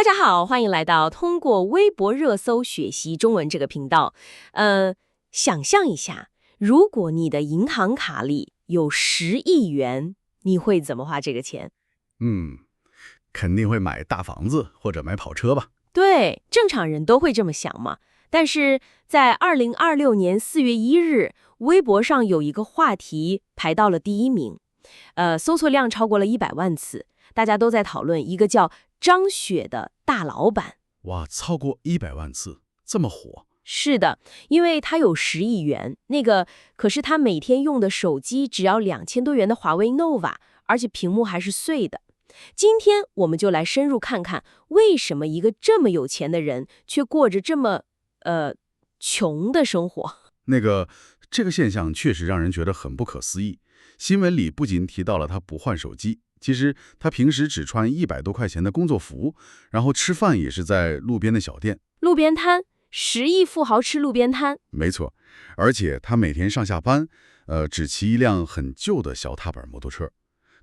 大家好，欢迎来到通过微博热搜学习中文这个频道。想象一下，如果你的银行卡里有10亿元，你会怎么花这个钱？肯定会买大房子或者买跑车吧？对，正常人都会这么想嘛。但是在2026年4月1日，微博上有一个话题排到了第一名，搜索量超过了100万次，大家都在讨论一个叫张雪的大老板。哇，超过100万次，这么火？是的，因为他有10亿元，可是他每天用的手机只要2000多元的华为 nova， 而且屏幕还是碎的。今天我们就来深入看看，为什么一个这么有钱的人却过着这么穷的生活。这个现象确实让人觉得很不可思议。新闻里不仅提到了他不换手机，其实他平时只穿100多块钱的工作服，然后吃饭也是在路边的小店。路边摊，10亿富豪吃路边摊。没错，而且他每天上下班，只骑一辆很旧的小踏板摩托车。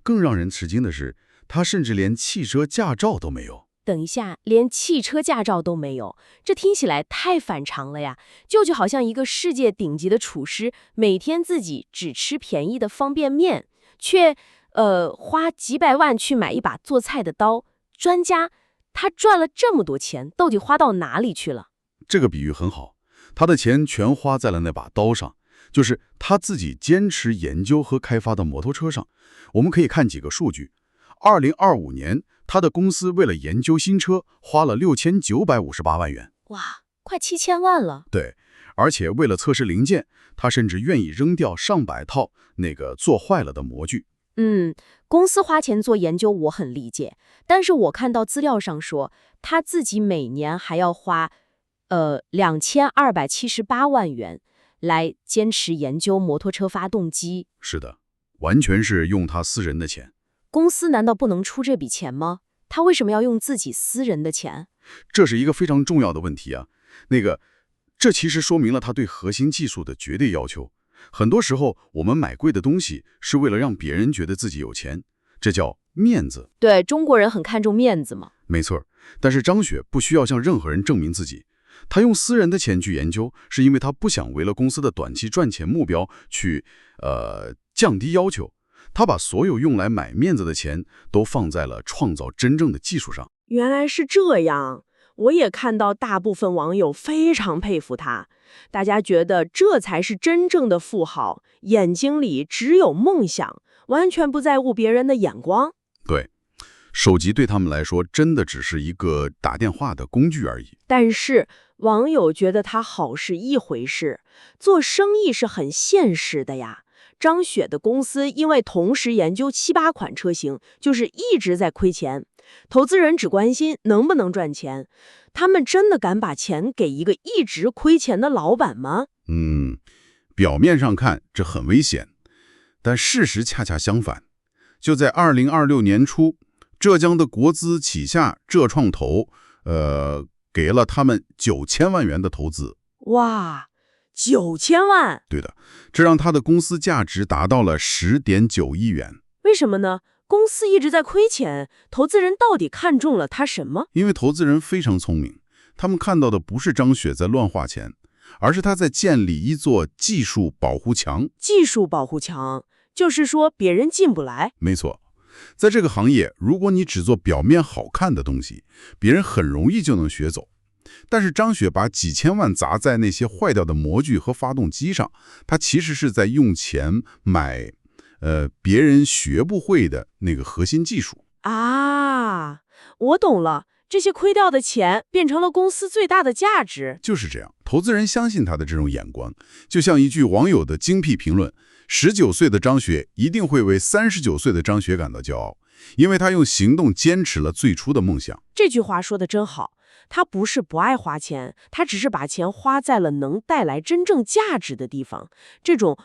更让人吃惊的是，他甚至连汽车驾照都没有。等一下，连汽车驾照都没有，这听起来太反常了呀！就好像一个世界顶级的厨师，每天自己只吃便宜的方便面，却花几百万去买一把做菜的刀。专家，他赚了这么多钱，到底花到哪里去了？这个比喻很好，他的钱全花在了那把刀上，就是他自己坚持研究和开发的摩托车上。我们可以看几个数据。2025年，他的公司为了研究新车，花了6958万元。哇，快7000万了。对，而且为了测试零件，他甚至愿意扔掉上百套做坏了的模具。公司花钱做研究我很理解，但是我看到资料上说，他自己每年还要花2278万元来坚持研究摩托车发动机。是的，完全是用他私人的钱。公司难道不能出这笔钱吗？他为什么要用自己私人的钱？这是一个非常重要的问题啊。这其实说明了他对核心技术的绝对要求。很多时候，我们买贵的东西是为了让别人觉得自己有钱，这叫面子。对，中国人很看重面子嘛。没错，但是张雪不需要向任何人证明自己。他用私人的钱去研究，是因为他不想为了公司的短期赚钱目标去降低要求。他把所有用来买面子的钱都放在了创造真正的技术上。原来是这样，我也看到大部分网友非常佩服他，大家觉得这才是真正的富豪，眼睛里只有梦想，完全不在乎别人的眼光。对，手机对他们来说真的只是一个打电话的工具而已。但是网友觉得他好是一回事，做生意是很现实的呀。张雪的公司因为同时研究7、8款车型，就是一直在亏钱。投资人只关心能不能赚钱，他们真的敢把钱给一个一直亏钱的老板吗？表面上看这很危险，但事实恰恰相反。就在2026年初，浙江的国资旗下浙创投，给了他们9000万元的投资。哇，9000万！对的，这让他的公司价值达到了10.9亿元。为什么呢？公司一直在亏钱，投资人到底看中了他什么？因为投资人非常聪明，他们看到的不是张雪在乱花钱，而是他在建立一座技术保护墙。技术保护墙，就是说别人进不来。没错，在这个行业，如果你只做表面好看的东西，别人很容易就能学走。但是张雪把几千万砸在那些坏掉的模具和发动机上，他其实是在用钱买别人学不会的核心技术啊。我懂了，这些亏掉的钱变成了公司最大的价值。就是这样，投资人相信他的这种眼光，就像一句网友的精辟评论：19岁的张雪一定会为39岁的张雪感到骄傲，因为他用行动坚持了最初的梦想。这句话说得真好。他不是不爱花钱，他只是把钱花在了能带来真正价值的地方。这种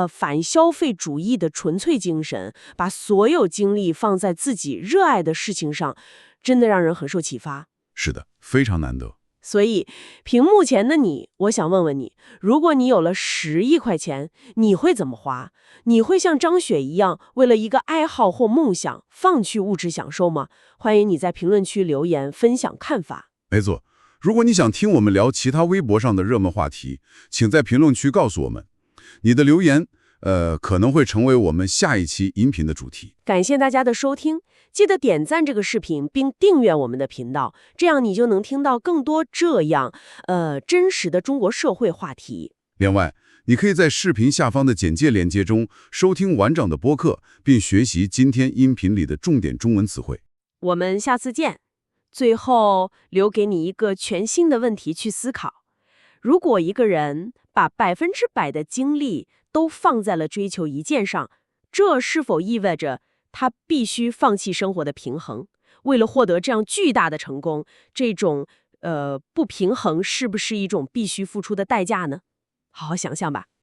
反消费主义的纯粹精神，把所有精力放在自己热爱的事情上，真的让人很受启发。是的，非常难得。所以，屏幕前的你，我想问问你，如果你有了10亿块钱，你会怎么花？你会像张雪一样，为了一个爱好或梦想，放弃物质享受吗？欢迎你在评论区留言分享看法。没错，如果你想听我们聊其他微博上的热门话题，请在评论区告诉我们。你的留言，可能会成为我们下一期音频的主题。感谢大家的收听，记得点赞这个视频并订阅我们的频道，这样你就能听到更多这样真实的中国社会话题。另外，你可以在视频下方的简介链接中收听完整的播客，并学习今天音频里的重点中文词汇。我们下次见。最后留给你一个全新的问题去思考：如果一个人把100%的精力都放在了追求一件上，这是否意味着他必须放弃生活的平衡？为了获得这样巨大的成功，这种不平衡是不是一种必须付出的代价呢？好好想想吧。